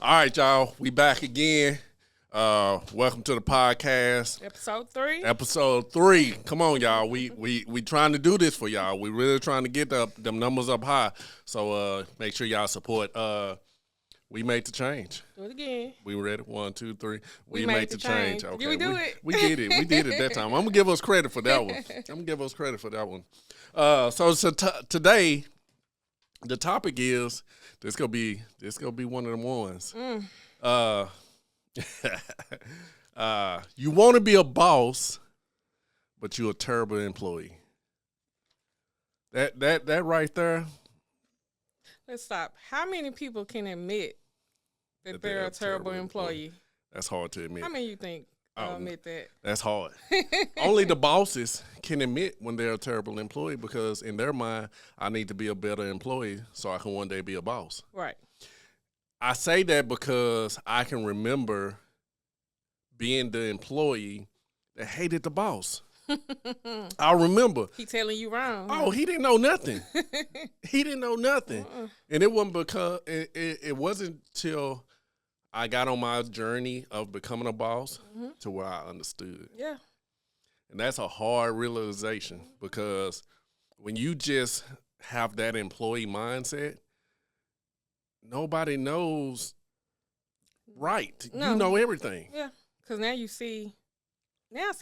All right, y'all. We back again. Welcome to the podcast. Episode 3. Come on, y'all. We trying to do this for y'all. We really trying to get them numbers up high. So make sure y'all support. We made the change. Do it again. We ready? 1, 2, 3. We made the change. Okay. Did we do it? We did it. We did it that time. I'm gonna give us credit for that one. So today, the topic is this gonna be one of them ones. You want to be a boss, but you're a terrible employee. That right there. Let's stop. How many people can admit that they're a terrible employee? That's hard to admit. How many you think admit that? That's hard. Only the bosses can admit when they're a terrible employee because in their mind, I need to be a better employee so I can one day be a boss. Right. I say that because I can remember being the employee that hated the boss. I remember. He telling you wrong. Oh, he didn't know nothing. He didn't know nothing. And it wasn't because it wasn't till I got on my journey of becoming a boss to where I understood. Yeah. And that's a hard realization because when you just have that employee mindset, nobody knows right. No. You know everything. Yeah. Because now I see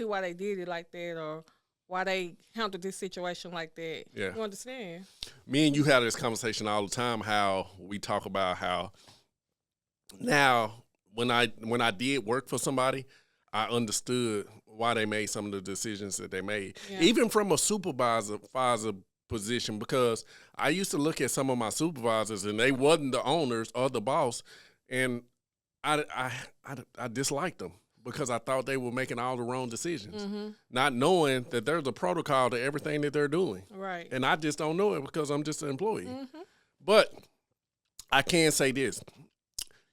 why they did it like that or why they handled this situation like that. Yeah. You understand? Me and you have this conversation all the time, how we talk about how now when I did work for somebody, I understood why they made some of the decisions that they made. Yeah. Even from a supervisor position, because I used to look at some of my supervisors and they wasn't the owners or the boss, and I disliked them because I thought they were making all the wrong decisions, not knowing that there's a protocol to everything that they're doing. Right. And I just don't know it because I'm just an employee. But I can say this.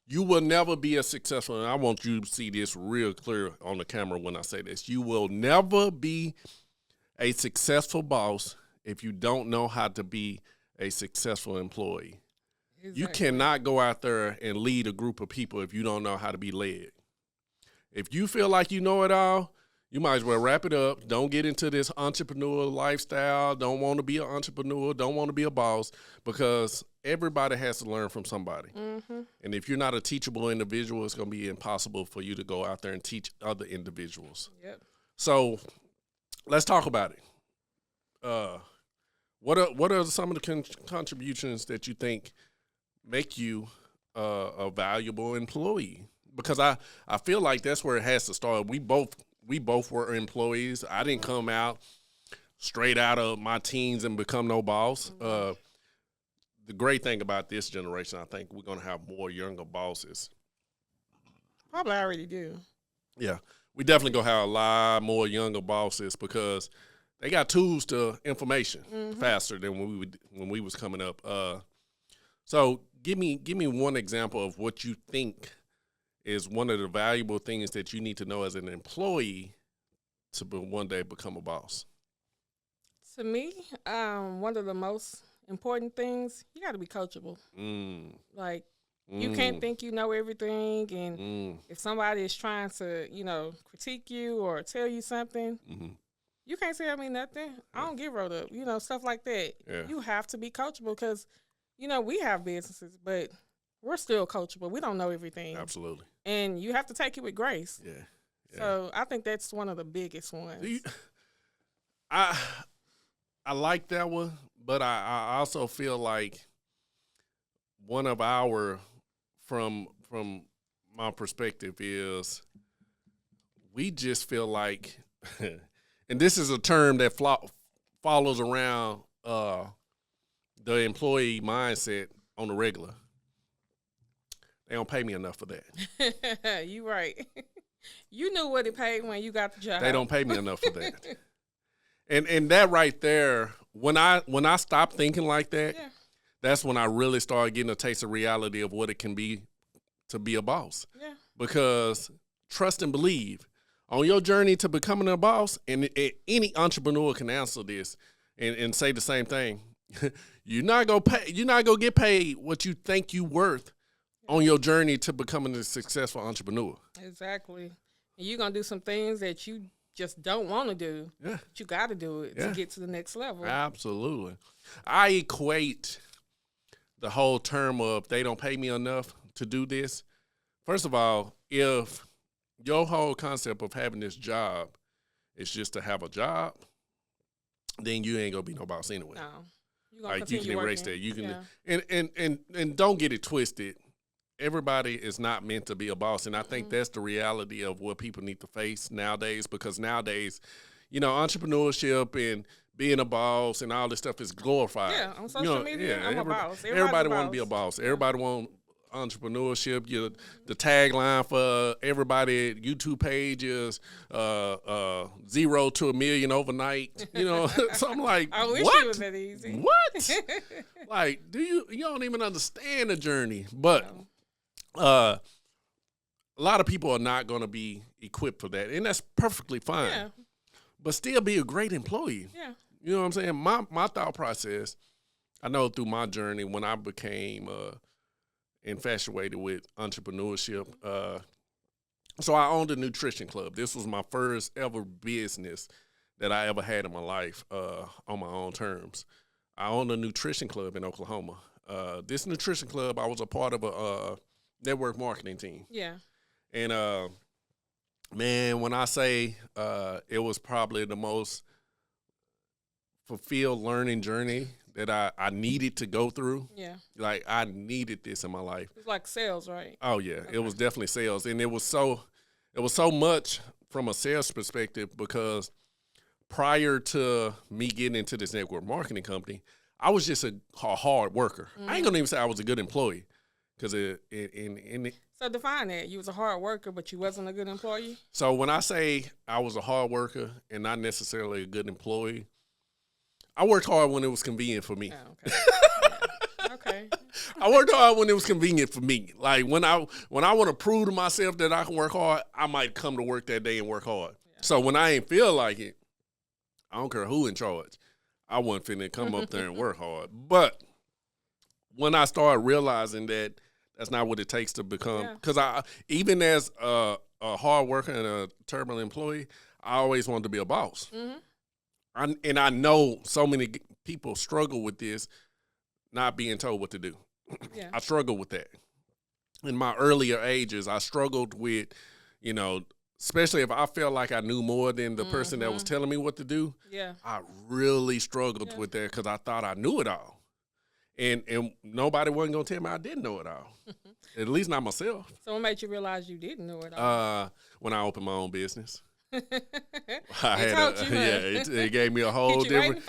You will never be a successful, and I want you to see this real clear on the camera when I say this. You will never be a successful boss if you don't know how to be a successful employee. Exactly. You cannot go out there and lead a group of people if you don't know how to be led. If you feel like you know it all, you might as well wrap it up. Don't get into this entrepreneurial lifestyle. Don't want to be an entrepreneur. Don't want to be a boss because everybody has to learn from somebody. And if you're not a teachable individual, it's going to be impossible for you to go out there and teach other individuals. Yep. So let's talk about it. What are some of the contributions that you think make you a valuable employee? Because I feel like that's where it has to start. We both were employees. I didn't come out straight out of my teens and become no boss. The great thing about this generation, I think we're going to have more younger bosses. Probably already do. Yeah, we definitely going to have a lot more younger bosses because they got tools to information faster than when we was coming up. So give me one example of what you think is one of the valuable things that you need to know as an employee to one day become a boss. To me, one of the most important things, you got to be coachable. Like, you can't think you know everything, and if somebody is trying to, critique you or tell you something, you can't tell me nothing. I don't get rolled up, stuff like that. Yeah. You have to be coachable because, we have businesses, but we're still coachable. We don't know everything. Absolutely. And you have to take it with grace. Yeah. So I think that's one of the biggest ones. I like that one, but I also feel like one of our, from my perspective, is we just feel like, and this is a term that follows around the employee mindset on the regular. They don't pay me enough for that. You right. You knew what it paid when you got the job. They don't pay me enough for that. And that right there, when I stopped thinking like that, that's when I really started getting a taste of reality of what it can be to be a boss. Yeah. Because trust and believe, on your journey to becoming a boss, and any entrepreneur can answer this and say the same thing. You're not gonna get paid what you think you worth on your journey to becoming a successful entrepreneur. Exactly. And you're going to do some things that you just don't want to do. Yeah. But you got to do it to get to the next level. Absolutely. I equate the whole term of they don't pay me enough to do this. First of all, if your whole concept of having this job is just to have a job, then you ain't gonna be no boss anyway. No, you're gonna like you can erase that. You can and don't get it twisted. Everybody is not meant to be a boss, and I think that's the reality of what people need to face nowadays. Because nowadays, entrepreneurship and being a boss and all this stuff is glorified. Yeah, on social media, I'm a boss. Everybody want to be a boss. Everybody want entrepreneurship. The tagline for everybody YouTube page is 0 to $1 million overnight. So I'm like, I wish what? it was that easy. What? Like, you don't even understand the journey. But a lot of people are not going to be equipped for that, and that's perfectly fine. Yeah. But still be a great employee. Yeah. You know what I'm saying? My thought process, I know through my journey when I became infatuated with entrepreneurship. So I owned a nutrition club. This was my first ever business that I ever had in my life on my own terms. I owned a nutrition club in Oklahoma. This nutrition club, I was a part of a network marketing team. Yeah. And man, when I say it was probably the most fulfilled learning journey that I needed to go through. Yeah. Like, I needed this in my life. It's like sales, right? Oh yeah, okay. It was definitely sales, and it was so much from a sales perspective because prior to me getting into this network marketing company, I was just a hard worker. I ain't gonna even say I was a good employee because So define that. You was a hard worker, but you wasn't a good employee? So when I say I was a hard worker and not necessarily a good employee, I worked hard when it was convenient for me. Oh, okay. Yeah. Okay. I worked hard when it was convenient for me. Like when I want to prove to myself that I can work hard, I might come to work that day and work hard. Yeah. So when I ain't feel like it, I don't care who in charge. I wasn't finna come up there and work hard. But when I started realizing that that's not what it takes to become, because I even as a hard worker and a terrible employee, I always wanted to be a boss. Mm-hmm. I know so many people struggle with this, not being told what to do. Yeah. I struggle with that. In my earlier ages, I struggled with, especially if I felt like I knew more than the person that was telling me what to do. Yeah, I really struggled with that because I thought I knew it all. And nobody wasn't going to tell me I didn't know it all, at least not myself. So what made you realize you didn't know it all? When I opened my own business. It gave me a whole different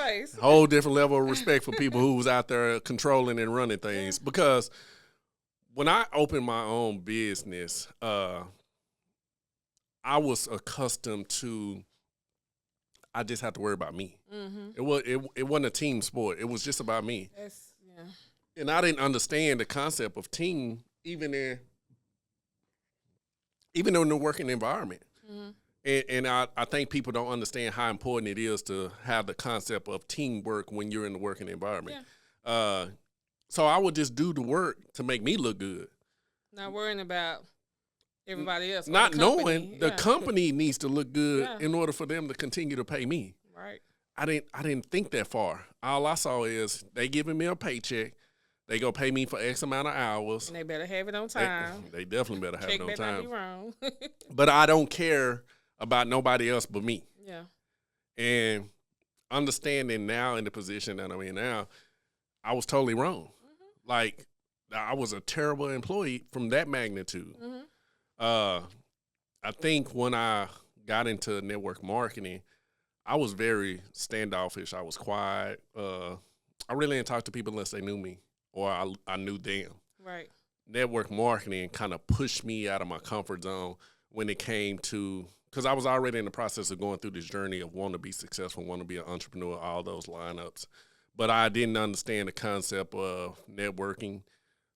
level of respect for people who was out there controlling and running things. Because when I opened my own business, I was accustomed to, I just had to worry about me. Mm-hmm. It wasn't a team sport. It was just about me. And I didn't understand the concept of team even in the working environment. Mm-hmm. And I think people don't understand how important it is to have the concept of teamwork when you're in the working environment. Yeah. So I would just do the work to make me look good. Not worrying about everybody else. Not knowing the company needs to look good in order for them to continue to pay me. Right. I didn't think that far. All I saw is they giving me a paycheck. They go pay me for X amount of hours. And they better have it on time. They definitely better have it on time. Check better not be wrong. But I don't care about nobody else but me. Yeah. And understanding now in the position that I'm in now, I was totally wrong. Mm-hmm. Like, I was a terrible employee from that magnitude. Mm-hmm. I think when I got into network marketing, I was very standoffish. I was quiet. I really didn't talk to people unless they knew me or I knew them. Right. Network marketing kind of pushed me out of my comfort zone when it came to, because I was already in the process of going through this journey of wanting to be successful, wanting to be an entrepreneur, all those lineups. But I didn't understand the concept of networking,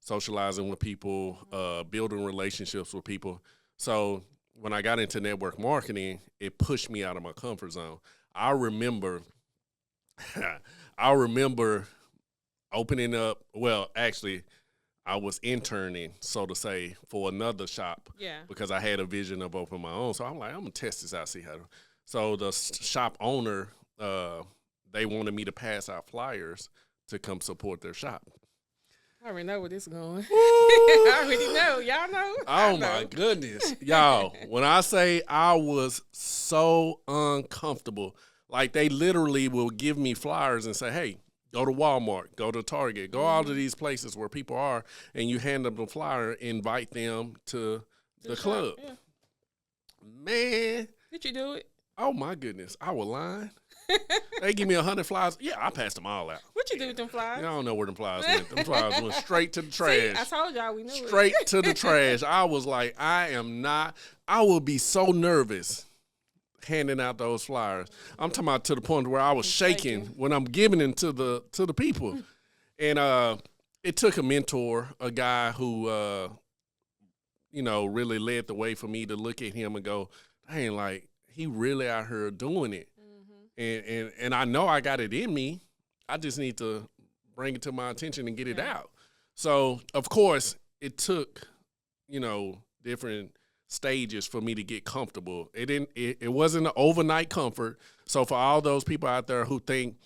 socializing with people, building relationships with people. So when I got into network marketing, it pushed me out of my comfort zone. I remember opening up, well, actually, I was interning, so to say, for another shop. Yeah. Because I had a vision of opening my own. So I'm like, I'm gonna test this out, see how. So the shop owner, they wanted me to pass out flyers to come support their shop. I already know where this is going. I already know. Y'all know? Oh, my goodness. Y'all, when I say I was so uncomfortable, like they literally will give me flyers and say, hey, go to Walmart, go to Target, go all to these places where people are, and you hand them the flyer, invite them to the club. Yeah. Man. Did you do it? Oh, my goodness. I was lying. They give me 100 flyers. Yeah, I passed them all out. What you do with them flyers? I don't know where them flyers went. Them flyers went straight to the trash. See, I told y'all we knew straight to the trash. I was like, I will be so nervous handing out those flyers. I'm talking about to the point where I was shaking when I'm giving them to the people. And it took a mentor, a guy who, really led the way for me to look at him and go, dang, like, he really out here doing it. And I know I got it in me. I just need to bring it to my attention and get it out. So, of course, it took, different stages for me to get comfortable. It wasn't an overnight comfort. So for all those people out there who think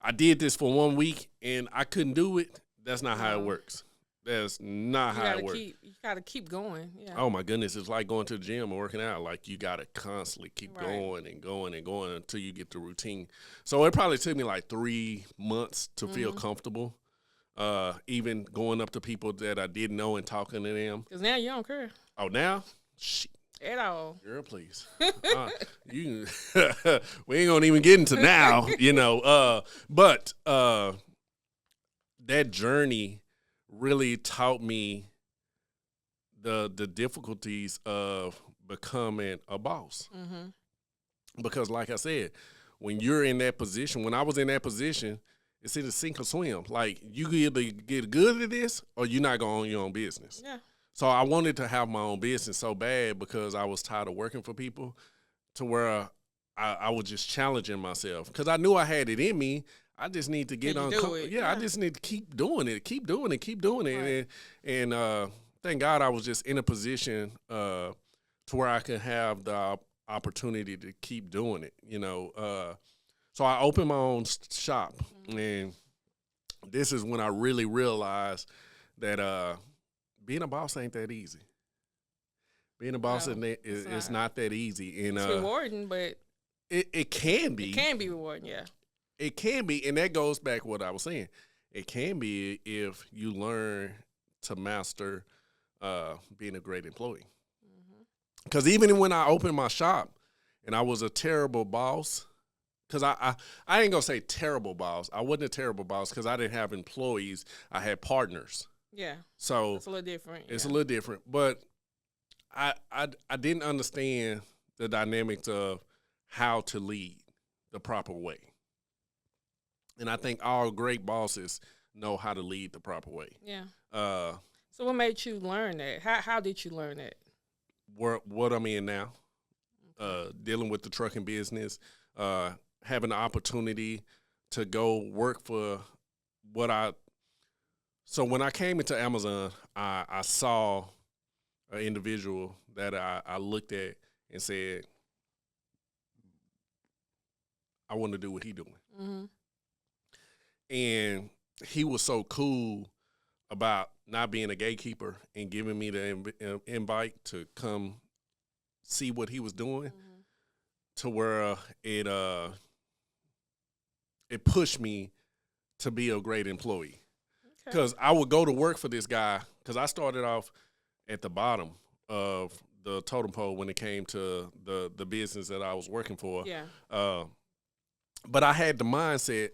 I did this for 1 week and I couldn't do it, that's not how it works. That's not how it works. You got to keep going. Yeah. Oh, my goodness. It's like going to the gym and working out. Like, you got to constantly keep going and going and going until you get the routine. So it probably took me like 3 months to feel comfortable, even going up to people that I didn't know and talking to them. Because now you don't care. Oh, now? Shit. At all. Girl, please. We ain't going to even get into now, But that journey really taught me the difficulties of becoming a boss. Because like I said, when you're in that position, when I was in that position, it's either sink or swim. Like, you either get good at this or you're not going to own your own business. Yeah. So I wanted to have my own business so bad because I was tired of working for people, to where I was just challenging myself because I knew I had it in me. I just need to get on. I just need to keep doing it. Right. And thank God I was just in a position to where I could have the opportunity to keep doing it, So I opened my own shop, and this is when I really realized that being a boss ain't that easy. Being a boss is not that easy. And it's rewarding, but it can be. It can be rewarding, yeah. It can be, and that goes back to what I was saying. It can be if you learn to master being a great employee. Because even when I opened my shop and I was a terrible boss, because I ain't going to say terrible boss. I wasn't a terrible boss because I didn't have employees. I had partners. Yeah. So it's a little different. It's a little different. But I didn't understand the dynamics of how to lead the proper way. And I think all great bosses know how to lead the proper way. Yeah. So what made you learn that? How did you learn that? What I'm in now, dealing with the trucking business, having the opportunity to go work for So when I came into Amazon, I saw an individual that I looked at and said, I want to do what he's doing. And he was so cool about not being a gatekeeper and giving me the invite to come see what he was doing, to where it pushed me to be a great employee. Because I would go to work for this guy, because I started off at the bottom of the totem pole when it came to the business that I was working for. Yeah. But I had the mindset,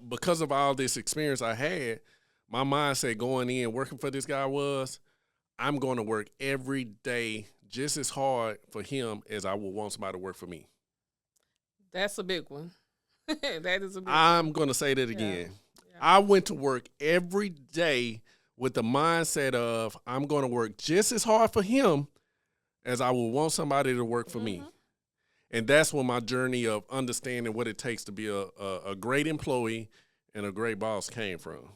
because of all this experience I had, my mindset going in, working for this guy was, I'm going to work every day just as hard for him as I would want somebody to work for me. That's a big one. That is a big one. I'm going to say that again. Yeah. I went to work every day with the mindset of, I'm going to work just as hard for him as I would want somebody to work for me. And that's when my journey of understanding what it takes to be a great employee and a great boss came from.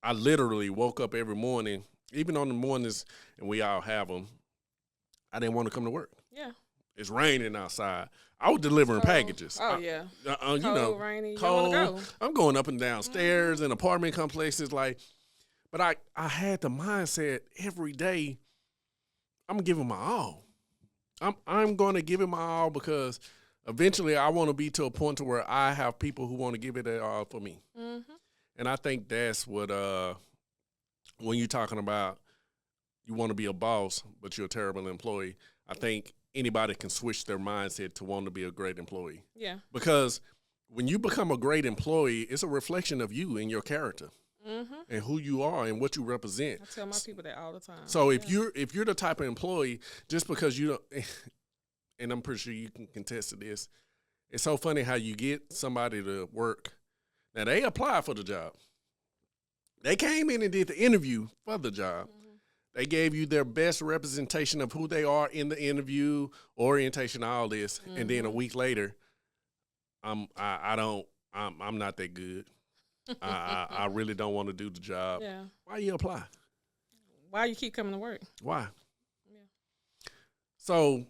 I literally woke up every morning, even on the mornings, and we all have them. I didn't want to come to work. Yeah. It's raining outside. I was delivering packages. Oh, yeah. You know, rainy. cold. You go. I'm going up and down stairs in apartment complexes. Like, but I had the mindset every day, I'm giving my all. I'm going to give it my all because eventually I want to be to a point to where I have people who want to give it their all for me. Mm-hmm. And I think that's what, when you're talking about you want to be a boss, but you're a terrible employee, I think anybody can switch their mindset to want to be a great employee. Yeah. Because when you become a great employee, it's a reflection of you and your character. Mm-hmm. And who you are and what you represent. I tell my people that all the time. So if you're the type of employee, just because you don't, and I'm pretty sure you can contest to this, it's so funny how you get somebody to work. Now they apply for the job. They came in and did the interview for the job. Mm-hmm. They gave you their best representation of who they are in the interview, orientation, all this, and then a week later, I'm not that good. I really don't want to do the job. Yeah. Why you apply? Why you keep coming to work? Why? Yeah. So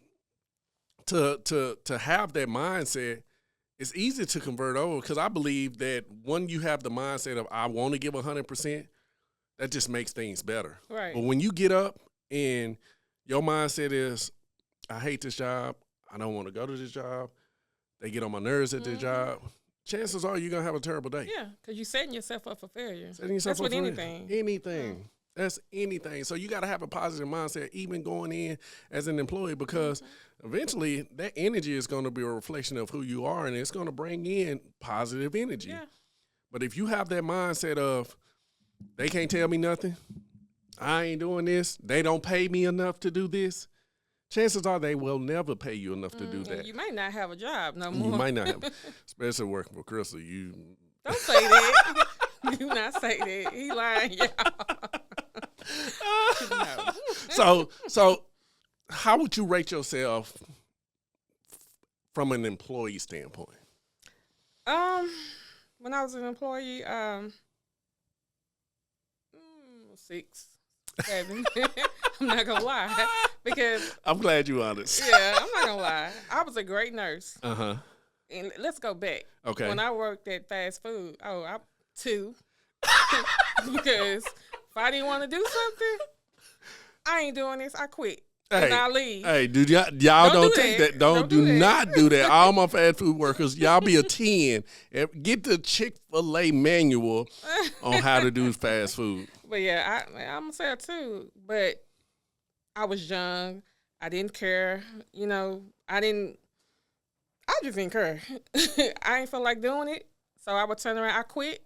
to have that mindset, it's easy to convert over because I believe that when you have the mindset of I want to give 100%, that just makes things better. Right. But when you get up and your mindset is, I hate this job, I don't want to go to this job, they get on my nerves at this job, chances are you're going to have a terrible day. Yeah, because you're setting yourself up for failure. Setting yourself That's up with for anything. Anything. Yeah. That's anything. So you got to have a positive mindset even going in as an employee because eventually that energy is going to be a reflection of who you are and it's going to bring in positive energy. Yeah. But if you have that mindset of they can't tell me nothing, I ain't doing this, they don't pay me enough to do this, chances are they will never pay you enough to do that. You might not have a job no more. You might not have, especially working for Crystal. Don't say that. Do not say that. He lying, y'all. No. So how would you rate yourself from an employee standpoint? When I was an employee, 6, 7. I'm not gonna lie because I'm glad you're honest. Yeah, I'm not gonna lie. I was a great nurse. Uh-huh. And let's go back. Okay. When I worked at fast food, I'm 2. Because if I didn't want to do something, I ain't doing this. I quit. And I leave. Hey, dude, y'all don't take that. Do not do that. All my fast food workers, y'all be a 10. Get the Chick-fil-A manual on how to do fast food. But yeah, I'm going to say it too. But I was young. I didn't care. You know, I just didn't care. I ain't feel like doing it. So I would turn around. I quit.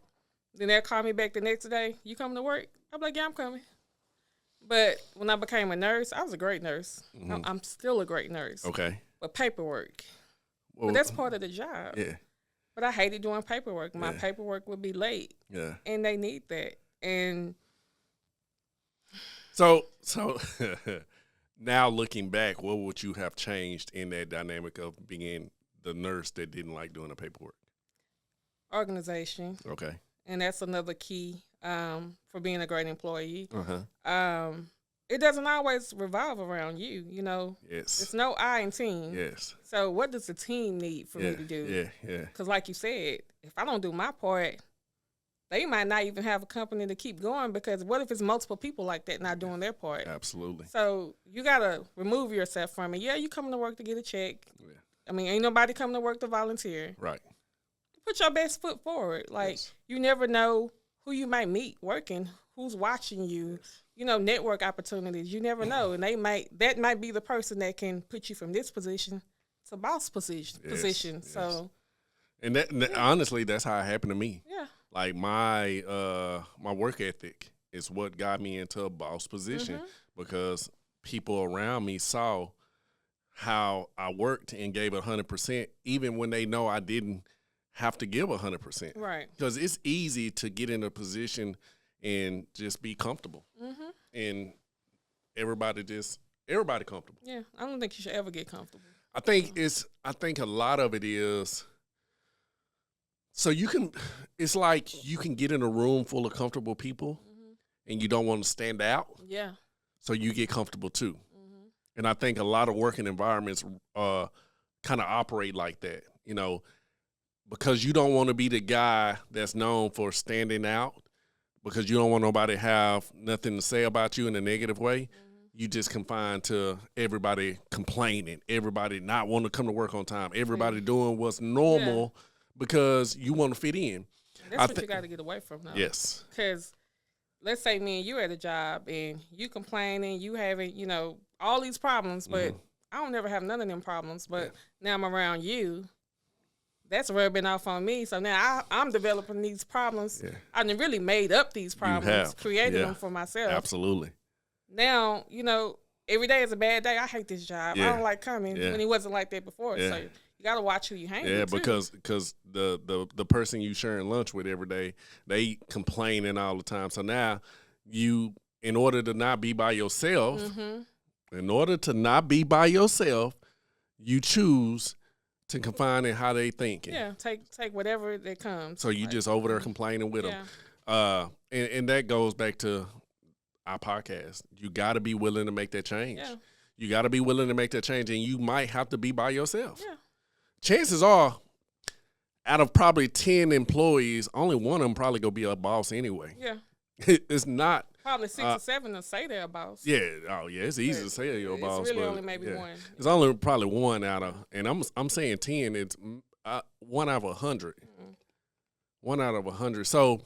Then they'll call me back the next day. You coming to work? I'm like, yeah, I'm coming. But when I became a nurse, I was a great nurse. Mm-hmm. I'm still a great nurse. Okay. But paperwork. But that's part of the job. Yeah. But I hated doing paperwork. My paperwork would be late. Yeah. And they need that. And so now looking back, what would you have changed in that dynamic of being the nurse that didn't like doing the paperwork? Organization. Okay. And that's another key for being a great employee. Uh-huh. It doesn't always revolve around you, you know. Yes. It's no I in team. Yes. So what does the team need for me to do? Yeah. Because like you said, if I don't do my part, they might not even have a company to keep going because what if it's multiple people like that not doing their part? Absolutely. So you got to remove yourself from it. Yeah, you coming to work to get a check. Yeah. I mean, ain't nobody coming to work to volunteer. Right. Put your best foot forward. Like, you never know who you might meet working, who's watching you, you know, network opportunities. You never know. And that might be the person that can put you from this position to boss position. Yes. So, and that honestly, that's how it happened to me. Yeah. Like my work ethic is what got me into a boss position because people around me saw how I worked and gave 100%, even when they know I didn't have to give 100%. Right. Because it's easy to get in a position and just be comfortable. Mm-hmm. And everybody comfortable. Yeah. I don't think you should ever get comfortable. I think a lot of it is so it's like you can get in a room full of comfortable people and you don't want to stand out. Yeah. So you get comfortable too. Mm-hmm. And I think a lot of working environments kind of operate like that, you know, because you don't want to be the guy that's known for standing out, because you don't want nobody to have nothing to say about you in a negative way. Mm-hmm. You just confined to everybody complaining, everybody not wanting to come to work on time, everybody doing what's normal because you want to fit in. That's what you got to get away from now. Yes. Because let's say me and you at a job and you complaining, you having, you know, all these problems, but I don't never have none of them problems. But now I'm around you. That's rubbing off on me. So now I'm developing these problems. Yeah. I done really made up these problems, created them for myself. Absolutely. Now, you know, every day is a bad day. I hate this job. I don't like coming when it wasn't like that before. So you got to watch who you hang with. Yeah, because the person you sharing lunch with every day, they complaining all the time. So now you, in order to not be by yourself, you choose to confine in how they thinking. Yeah, take whatever that comes. So you just over there complaining with them. And that goes back to our podcast. You got to be willing to make that change. Yeah. You got to be willing to make that change, and you might have to be by yourself. Yeah. Chances are, out of probably 10 employees, only one of them probably going to be a boss anyway. Yeah. It's not. Probably 6 or 7 to say they're a boss. Yeah. Oh, yeah. It's easy to say you're a boss. It's really only maybe one. It's only probably one out of, and I'm saying 10. It's one out of 100. Mm-hmm. 1 out of 100. So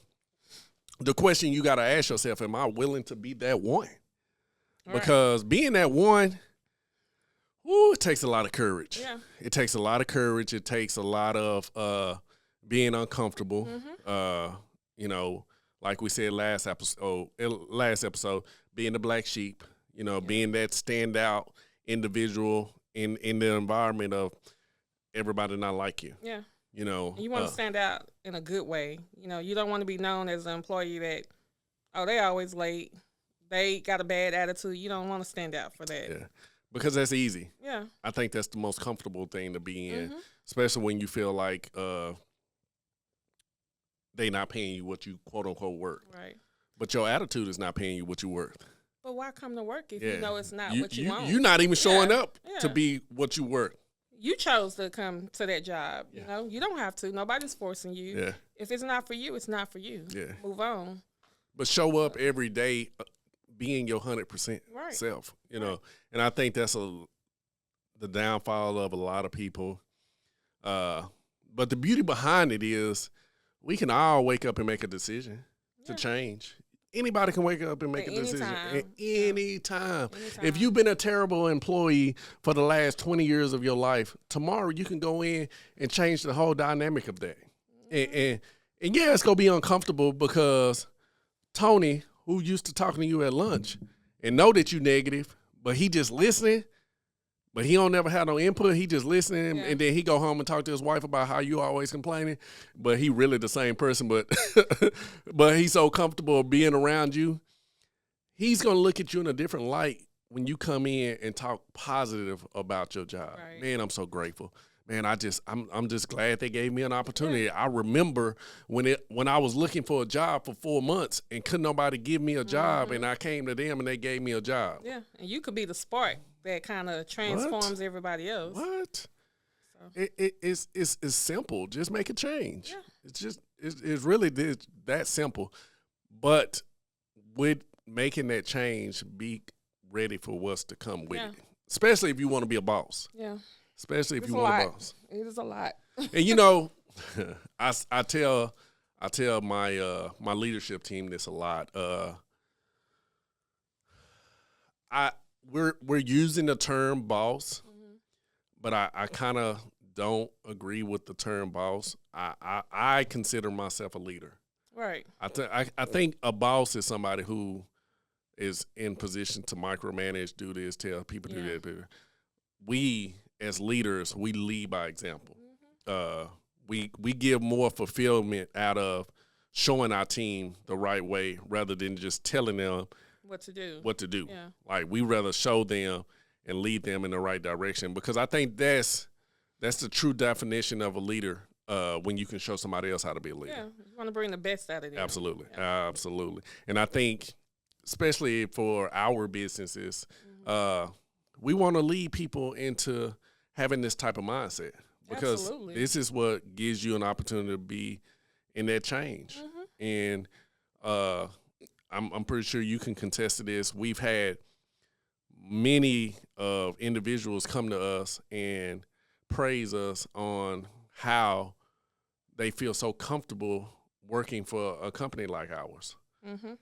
the question you got to ask yourself: am I willing to be that one? Right. Because being that one, it takes a lot of courage. Yeah. It takes a lot of courage. It takes a lot of being uncomfortable. Mm-hmm. You know, like we said last episode, being the black sheep, you know, being that standout individual in the environment of everybody not like you. Yeah. You know. You want to stand out in a good way. You know, you don't want to be known as an employee that, they always late. They got a bad attitude. You don't want to stand out for that. Yeah. Because that's easy. Yeah. I think that's the most comfortable thing to be in, especially when you feel like they not paying you what you quote unquote worth. Right. But your attitude is not paying you what you worth. But why come to work if you know it's not what you want? You're not even showing up to be what you worth. You chose to come to that job. You know, you don't have to. Nobody's forcing you. Yeah. If it's not for you, it's not for you. Yeah. Move on. But show up every day being your 100% self, you know. And I think that's the downfall of a lot of people. But the beauty behind it is we can all wake up and make a decision to change. Anybody can wake up and make a decision at any time. If you've been a terrible employee for the last 20 years of your life, tomorrow you can go in and change the whole dynamic of that. And it's going to be uncomfortable because Tony, who used to talking to you at lunch and know that you negative, but he just listening, but he don't never have no input. He just listening, and then he go home and talk to his wife about how you always complaining, but he really the same person, but but he's so comfortable being around you. He's going to look at you in a different light when you come in and talk positive about your job. Right. Man, I'm so grateful. Man, I'm just glad they gave me an opportunity. I remember when I was looking for a job for 4 months and couldn't nobody give me a job, and I came to them and they gave me a job. Yeah, and you could be the spark that kind of transforms everybody else. What? So. It's simple. Just make a change. Yeah. It's really that simple. But with making that change, be ready for what's to come with it. Especially if you want to be a boss. Yeah. Especially if you want a boss. It is a lot. And you know, I tell my my leadership team this a lot. We're using the term boss, but I kind of don't agree with the term boss. I consider myself a leader. Right. I think a boss is somebody who is in position to micromanage, do this, tell people do that. We as leaders, we lead by example. We give more fulfillment out of showing our team the right way rather than just telling them what to do. Yeah. Like we rather show them and lead them in the right direction, because I think that's the true definition of a leader. When you can show somebody else how to be a leader. Yeah, you want to bring the best out of them. Absolutely, absolutely. And I think especially for our businesses, we want to lead people into having this type of mindset, because Absolutely. this is what gives you an opportunity to be in that change. And I'm pretty sure you can contest to this. We've had many of individuals come to us and praise us on how they feel so comfortable working for a company like ours,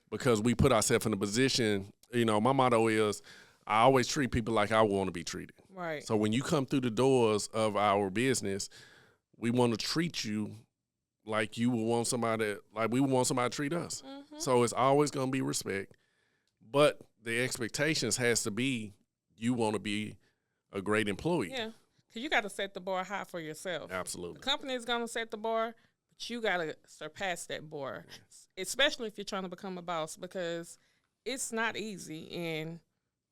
because we put ourselves in a position. My motto is, I always treat people like I want to be treated. Right. So when you come through the doors of our business, we want to treat you like you would want somebody, like we would want somebody to treat us. So it's always going to be respect, but the expectations has to be, you want to be a great employee. Yeah, because you got to set the bar high for yourself. Absolutely. The company is going to set the bar, but you got to surpass that bar, especially if you're trying to become a boss, because it's not easy. And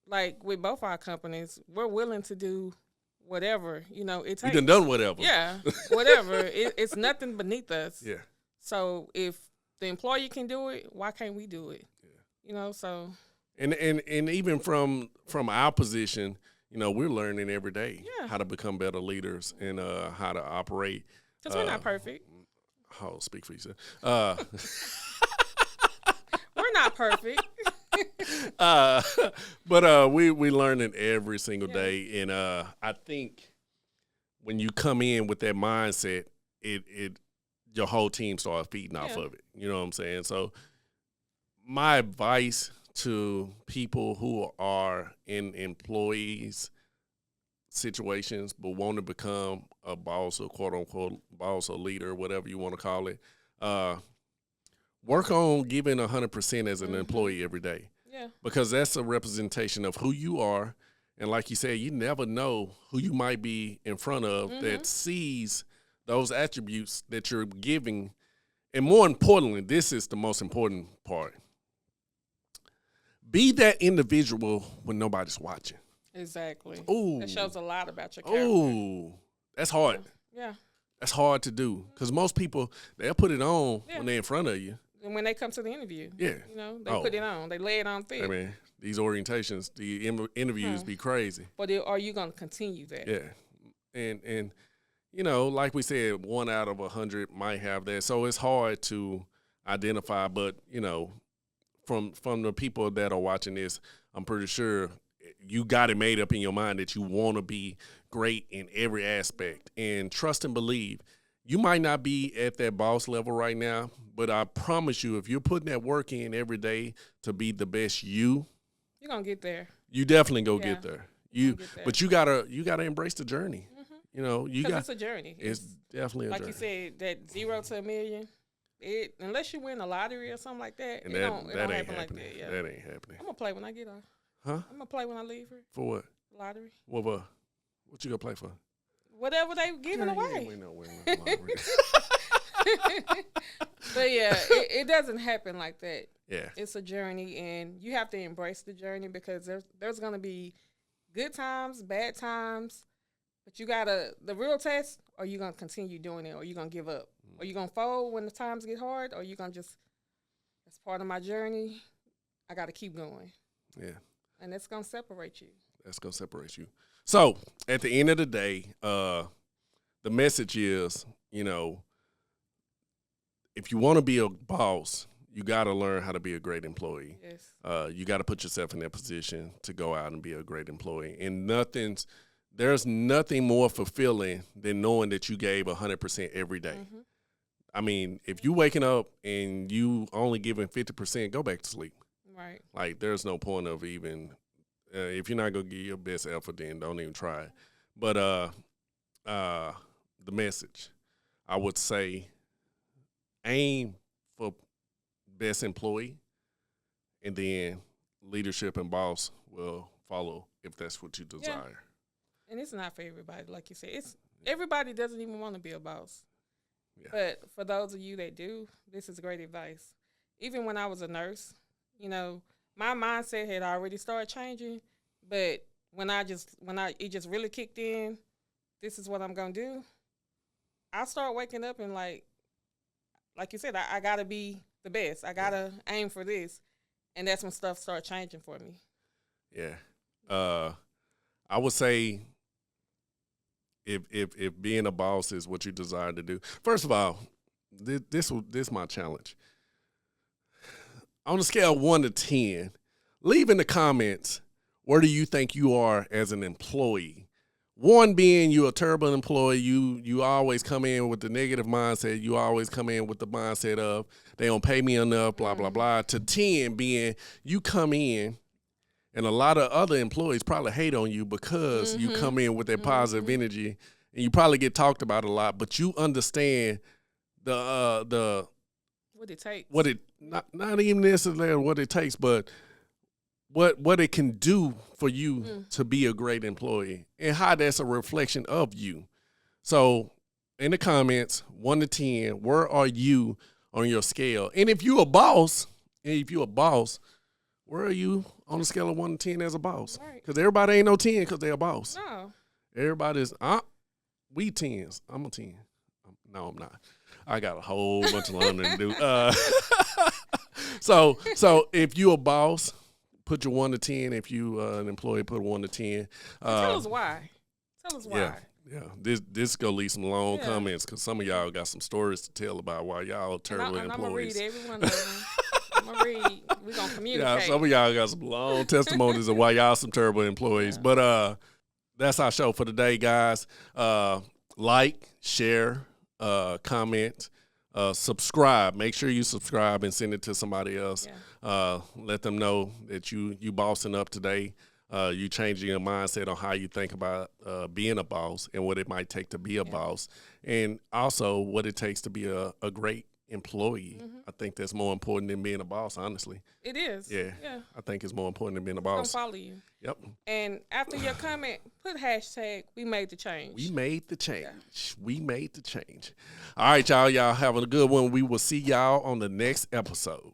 like with both our companies, we're willing to do whatever, it takes. You done whatever. Yeah, whatever. It's nothing beneath us. Yeah. So if the employee can do it, why can't we do it? Yeah. So. And even from our position, we're learning every day how to become better leaders and how to operate. Because we're not perfect. Oh, speak for yourself. We're not perfect. But we learning every single day, and I think when you come in with that mindset, it your whole team starts feeding off of it. You know what I'm saying? So my advice to people who are in employees situations but want to become a boss or quote unquote boss or leader, whatever you want to call it, work on giving 100% as an employee every day. Yeah. Because that's a representation of who you are. And like you said, you never know who you might be in front of that sees those attributes that you're giving. And more importantly, this is the most important part. Be that individual when nobody's watching. Exactly. Ooh. That shows a lot about your character. Ooh. That's hard. Yeah. That's hard to do. Because most people, they'll put it on when they're in front of you. And when they come to the interview. Yeah. They put it on. They lay it on thick. I mean, these orientations, the interviews be crazy. But are you going to continue that? Yeah. And like we said, 1 out of 100 might have that. So it's hard to identify. But, from the people that are watching this, I'm pretty sure you got it made up in your mind that you want to be great in every aspect. And trust and believe. You might not be at that boss level right now, but I promise you, if you're putting that work in every day to be the best you're gonna get there. You definitely get there. But you gotta embrace the journey. It's a journey. It's definitely a like journey. You said, that 0 to $1 million. Unless you win a lottery or something like that, And it don't ain't happen happening. like that. Yeah. That ain't happening. I'm gonna play when I get off. Huh? I'm gonna play when I leave here. For what? Lottery. What you gonna play for? Whatever they giving away. We know winning the lottery. But yeah, it doesn't happen like that. Yeah. It's a journey, and you have to embrace the journey, because there's gonna be good times, bad times, but the real test, are you gonna continue doing it, or are you gonna give up? Are you gonna fold when the times get hard, or are you gonna just, that's part of my journey, I gotta keep going. Yeah. And that's gonna separate you. That's gonna separate you. So at the end of the day, the message is, if you want to be a boss, you got to learn how to be a great employee. Yes. You got to put yourself in that position to go out and be a great employee. And there's nothing more fulfilling than knowing that you gave 100% every day. I mean, if you waking up and you only giving 50%, go back to sleep. Right. Like, there's no point of even if you're not gonna give your best effort, then don't even try it. But the message, I would say, aim for best employee, and then leadership and boss will follow if that's what you desire. Yeah. And it's not for everybody, like you said. Everybody doesn't even want to be a boss. Yeah. But for those of you that do, this is great advice. Even when I was a nurse, my mindset had already started changing, but when it just really kicked in, this is what I'm gonna do. I start waking up and like you said, I gotta be the best. I gotta aim for this. And that's when stuff started changing for me. Yeah. I would say if being a boss is what you desire to do, first of all, this is my challenge. On a scale of 1 to 10, leave in the comments where do you think you are as an employee. 1 being you're a terrible employee, you always come in with the negative mindset, you always come in with the mindset of they don't pay me enough, blah, blah, blah, to 10 being you come in and a lot of other employees probably hate on you because you come in with that positive energy and you probably get talked about a lot, but you understand the what it takes. What it not even necessarily what it takes, but what it can do for you to be a great employee and how that's a reflection of you. So in the comments, 1 to 10, where are you on your scale? And if you're a boss, where are you on a scale of 1 to 10 as a boss? Because everybody ain't no 10 because they're a boss. No. Everybody's, we 10s. I'm a 10. No, I'm not. I got a whole bunch of learning to do. So if you're a boss, put your 1 to 10. If you an employee, put a 1 to 10. Tell us why. Yeah. This gonna leave some long comments because some of y'all got some stories to tell about why y'all are terrible employees. I'm gonna read every one of them. I'm gonna read. We gonna communicate. Yeah, some of y'all got some long testimonies of why y'all some terrible employees. Yeah. But that's our show for today, guys. Like, share, comment. Subscribe. Make sure you subscribe and send it to somebody else. Yeah. Let them know that you bossing up today. You changing your mindset on how you think about being a boss and what it might take to be a boss, and also what it takes to be a great employee. I think that's more important than being a boss, honestly. It is. Yeah. I think it's more important than being a boss. I'll follow you. Yep. And after your comment, put hashtag we made the change. We made the change. Yeah. We made the change. All right, y'all. Y'all having a good one. We will see y'all on the next episode.